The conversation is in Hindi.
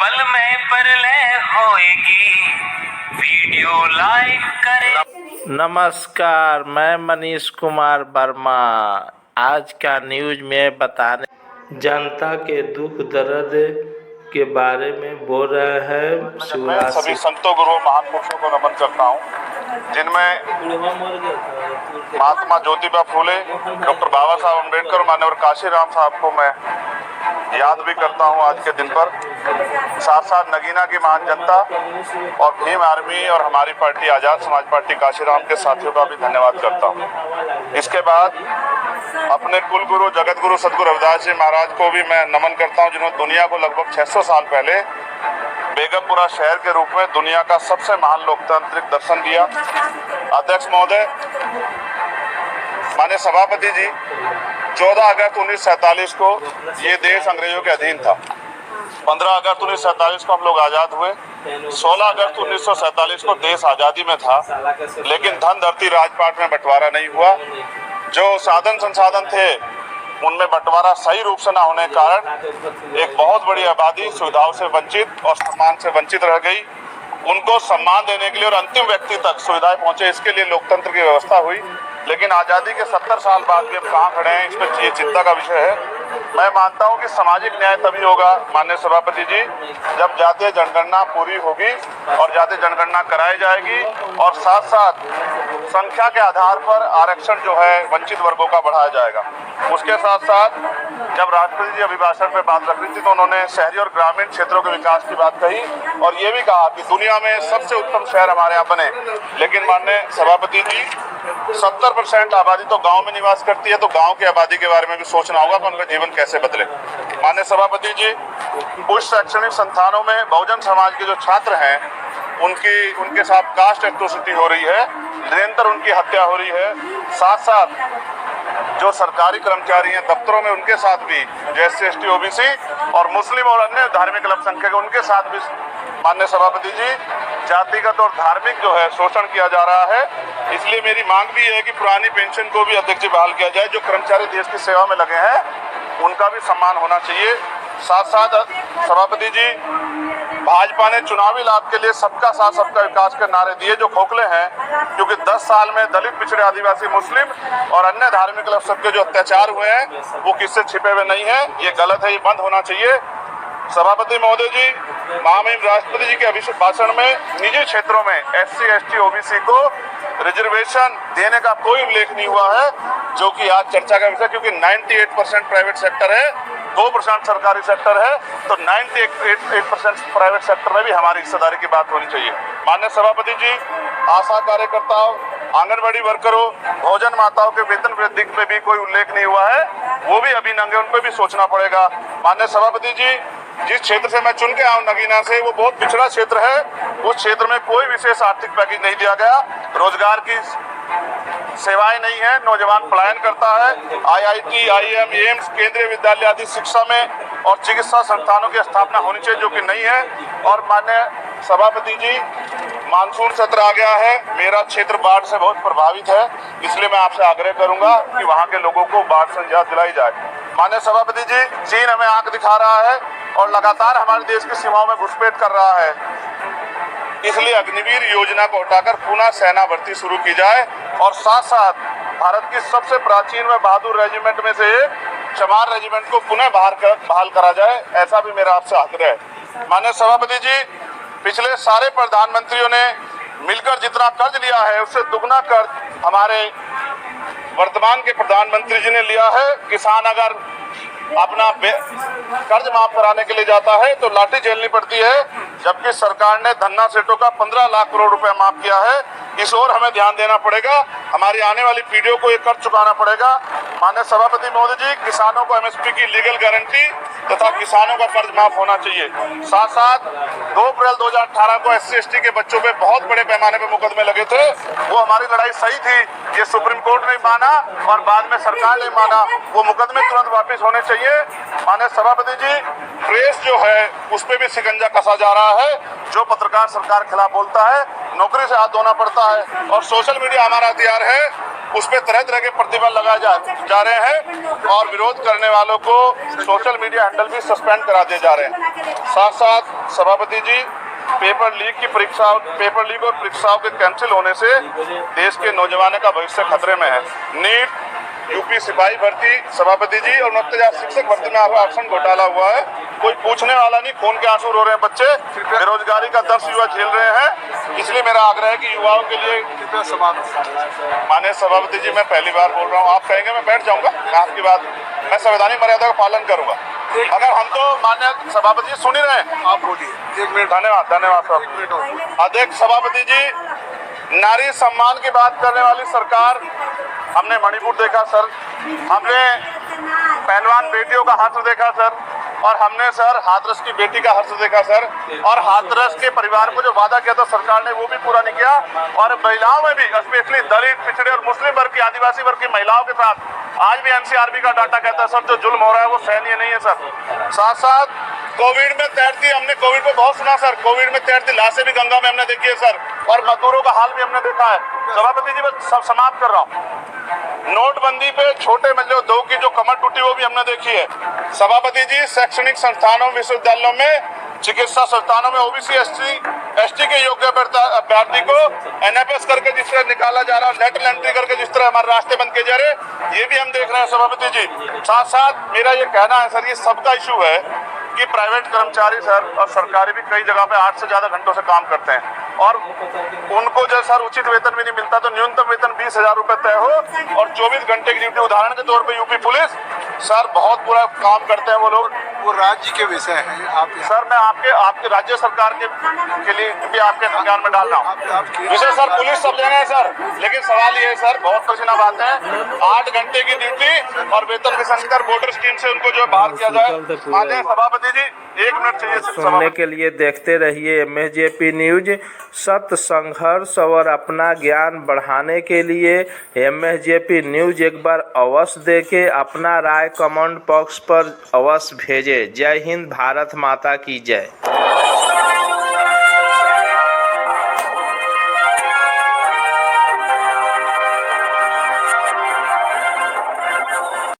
पल में परलय होएगी, वीडियो लाइक करें। नमस्कार, मैं मनीष कुमार वर्मा। आज का न्यूज में बताने जनता के दुख दर्द के बारे में बोल रहे हैं। मैं सभी संतों गुरुओं महान पुरुषों को नमन करता हूँ, जिनमें महात्मा ज्योतिबा फूले, डॉक्टर बाबा साहब अम्बेडकर, माननीय काशीराम साहब को मैं याद भी करता हूँ आज के दिन पर। साथ साथ नगीना की महान जनता और भीम आर्मी और हमारी पार्टी आजाद समाज पार्टी काशीराम के साथियों का भी धन्यवाद करता हूँ। इसके बाद अपने कुल गुरु जगत गुरु सतगुरु रविदास जी महाराज को भी मैं नमन करता हूँ, जिन्होंने दुनिया को लगभग 600 साल पहले बेगमपुरा शहर के रूप में दुनिया का सबसे महान लोकतांत्रिक दर्शन दिया। अध्यक्ष महोदय, माननीय सभापति जी, 14 अगस्त 1947 को ये देश अंग्रेजों के अधीन था। 15 अगस्त 1947 को हम लोग आज़ाद हुए। 16 अगस्त 1947 को देश आज़ादी में था, लेकिन धन धरती राजपाट में बंटवारा नहीं हुआ। जो साधन संसाधन थे उनमें बंटवारा सही रूप से न होने के कारण एक बहुत बड़ी आबादी सुविधाओं से वंचित और सम्मान से वंचित रह गई। उनको सम्मान देने के लिए और अंतिम व्यक्ति तक सुविधाएं पहुंचे, इसके लिए लोकतंत्र की व्यवस्था हुई। लेकिन आज़ादी के 70 साल बाद भी हम कहाँ खड़े हैं, इस पर ये चिंता का विषय है। मैं मानता हूं कि सामाजिक न्याय तभी होगा माननीय सभापति जी, जब जातीय जनगणना पूरी होगी और जातीय जनगणना कराई जाएगी और साथ साथ संख्या के आधार पर आरक्षण जो है वंचित वर्गों का बढ़ाया जाएगा। उसके साथ साथ जब राष्ट्रपति जी अभिभाषण पे बात रख रही थी तो उन्होंने शहरी और ग्रामीण क्षेत्रों के विकास की बात कही और ये भी कहा कि दुनिया में सबसे उत्तम शहर हमारे यहाँ बने। लेकिन माननीय सभापति जी, 70% आबादी तो गांव में निवास करती है, तो गांव की आबादी के बारे में भी सोचना होगा कि उनका जीवन कैसे बदले। माननीय सभापति जी, उच्च शैक्षणिक संस्थानों में बहुजन समाज के जो छात्र हैं उनके साथ कास्ट एट्रोसिटी हो रही है, निरंतर उनकी हत्या हो रही है। साथ साथ जो सरकारी कर्मचारी हैं दफ्तरों में, उनके साथ भी जो SC ST OBC और मुस्लिम और अन्य धार्मिक अल्पसंख्यक उनके साथ भी माननीय सभापति जी जातिगत और धार्मिक जो है शोषण किया जा रहा है। इसलिए मेरी मांग भी है कि पुरानी पेंशन को भी अध्यक्ष जी बहाल किया जाए। जो कर्मचारी देश की सेवा में लगे हैं उनका भी सम्मान होना चाहिए। साथ साथ सभापति जी, भाजपा ने चुनावी लाभ के लिए सबका साथ सबका विकास के नारे दिए जो खोखले हैं, क्योंकि 10 साल में दलित, पिछड़े, आदिवासी, मुस्लिम और अन्य धार्मिक अल्पसंख्यक के जो अत्याचार हुए हैं वो किससे छिपे हुए नहीं है। ये गलत है, ये बंद होना चाहिए। सभापति महोदय जी, महामहिम राष्ट्रपति जी के अभिभाषण में निजी क्षेत्रों में SC ST OBC को रिजर्वेशन देने का कोई उल्लेख नहीं हुआ है, जो कि आज चर्चा का विषय, क्योंकि 98% प्राइवेट सेक्टर है, 2% सरकारी सेक्टर है, तो 98% प्राइवेट सेक्टर में भी हमारी हिस्सेदारी की बात होनी चाहिए। माननीय सभापति जी, आशा कार्यकर्ताओं, आंगनबाड़ी वर्करों, भोजन माताओं के वेतन वृद्धि पे भी कोई उल्लेख नहीं हुआ है, वो भी अभी नंगे, उन पर भी सोचना पड़ेगा। माननीय सभापति जी, जिस क्षेत्र से मैं चुन के आऊँ नगीना से, वो बहुत पिछड़ा क्षेत्र है। उस क्षेत्र में कोई विशेष आर्थिक पैकेज नहीं दिया गया, रोजगार की सेवाएं नहीं है, नौजवान पलायन करता है। IIT, IIM, एम्स, केंद्रीय विद्यालय आदि शिक्षा में और चिकित्सा संस्थानों की स्थापना होनी चाहिए, जो कि नहीं है। और माननीय सभापति जी, मानसून सत्र आ गया है, मेरा क्षेत्र बाढ़ से बहुत प्रभावित है, इसलिए मैं आपसे आग्रह करूंगा कि वहां के लोगों को बाढ़ से निजात दिलाई जाए। माननीय सभापति जी, चीन हमें आंख दिखा रहा है और लगातार हमारे देश की सीमाओं में घुसपैठ कर रहा है, इसलिए अग्निवीर योजना को हटाकर पुनः सेना भर्ती शुरू की जाए और साथ साथ भारत की सबसे प्राचीन व बहादुर रेजिमेंट में से एक चमार रेजिमेंट को पुनः बहाल करा जाए, ऐसा भी मेरा आपसे आग्रह है। माननीय सभापति जी, पिछले सारे प्रधानमंत्रियों ने मिलकर जितना कर्ज लिया है उससे दुगना कर्ज हमारे वर्तमान के प्रधानमंत्री जी ने लिया है। किसान अगर अपना कर्ज माफ कराने के लिए जाता है तो लाठी झेलनी पड़ती है, जबकि सरकार ने धन्ना सेठों का 15 लाख करोड़ रुपया माफ किया है। इस ओर हमें ध्यान देना पड़ेगा, हमारी आने वाली पीढ़ियों को ये कर्ज चुकाना पड़ेगा। माननीय सभापति महोदय जी, किसानों को MSP की लीगल गारंटी तथा किसानों का कर्ज माफ होना चाहिए। साथ साथ 2 अप्रैल 2018 को SC ST के बच्चों पे बहुत बड़े पैमाने पे मुकदमे लगे थे, वो हमारी लड़ाई सही थी, ये सुप्रीम कोर्ट ने माना और बाद में सरकार ने माना, वो मुकदमे तुरंत वापिस होने चाहिए। माननीय सभापति जी, प्रेस जो है उस पर भी शिकंजा कसा जा रहा है, जो पत्रकार सरकार के खिलाफ बोलता है नौकरी से हाथ धोना पड़ता है और सोशल मीडिया हमारा हथियार है। उस पर तरह तरह के प्रतिबंध लगाए जा रहे हैं और विरोध करने वालों को सोशल मीडिया हैंडल भी सस्पेंड करा दिए जा रहे हैं। साथ साथ सभापति जी, पेपर लीक और परीक्षाओं के कैंसिल होने से देश के नौजवानों का भविष्य खतरे में है। नीट, यूपी सिपाही भर्ती, सभापति जी, और 69,000 शिक्षक भर्ती में आरक्षण घोटाला हुआ है, कोई पूछने वाला नहीं, खून के आंसू रो रहे हैं बच्चे, बेरोजगारी का दर्द युवा झेल रहे हैं। इसलिए मेरा आग्रह है कि युवाओं के लिए माननीय सभापति जी, मैं पहली बार बोल रहा हूँ, आप कहेंगे मैं बैठ जाऊंगा, मैं आपकी बात, मैं संवैधानिक मर्यादा का पालन करूंगा। अगर हम तो माननीय सभापति जी सुन ही रहे हैं, आप बोलिए। 1 मिनट। धन्यवाद सर। अध्यक्ष सभापति जी, नारी सम्मान की बात करने वाली सरकार, हमने मणिपुर देखा सर, हमने पहलवान बेटियों का हर्ष देखा सर, और हमने सर हाथरस की बेटी का हर्ष देखा सर, और हाथरस के परिवार को जो वादा किया था सरकार ने वो भी पूरा नहीं किया। और महिलाओं में भी, स्पेशली दलित, पिछड़े और मुस्लिम वर्ग की, आदिवासी वर्ग की महिलाओं के साथ आज भी एनसीआरबी का डाटा कहता है सर, जो जुल्म हो रहा है वो सहनीय नहीं है सर। साथ साथ कोविड में तैरती, हमने कोविड को बहुत सुना सर, कोविड में तैरती लाशें भी गंगा में हमने देखी है सर, और मजदूरों का हाल भी हमने देखा है। सभापति जी, मैं सब समाप्त कर रहा हूँ। नोटबंदी पे छोटे उद्योग की जो कमर टूटी वो भी हमने देखी है। सभापति जी, शैक्षणिक संस्थानों, विश्वविद्यालयों में, चिकित्सा संस्थानों में ओबीसी एसटी के योग्य अभ्यर्थी को एनएफएस करके जिस तरह निकाला जा रहा है, लेटरल एंट्री करके जिस तरह हमारे रास्ते बंद किए जा रहे, ये भी हम देख रहे हैं सभापति जी। साथ साथ मेरा ये कहना है सर, ये सबका इशू है कि प्राइवेट कर्मचारी सर और सरकारी भी कई जगह पे 8 से ज्यादा घंटों से काम करते हैं, और उनको जो सर उचित वेतन भी नहीं मिलता, तो न्यूनतम वेतन 20,000 रुपए तय हो और 24 घंटे की ड्यूटी। उदाहरण के तौर पे यूपी पुलिस सर बहुत बुरा काम करते हैं वो लोग, वो राज्य के विषय है। आप सर मैं आपके राज्य सरकार के लिए भी आपके ज्ञान में डाल रहा हूँ विषय सर, पुलिस सब जगह है सर, लेकिन सवाल ये है सर, बहुत पसीना बात है, 8 घंटे की ड्यूटी और वेतन विशेषकर वोटर स्कीम से उनको जो बाहर किया जाए। माननीय सभापति जी, 1 मिनट चाहिए सुनने के लिए देखते रहिए MSJP न्यूज। सत्य, संघर्ष और अपना ज्ञान बढ़ाने के लिए MSJP न्यूज एक बार अवश्य देखें, अपना राय कमेंट बॉक्स पर अवश्य भेजें। जय हिंद, भारत माता की जय।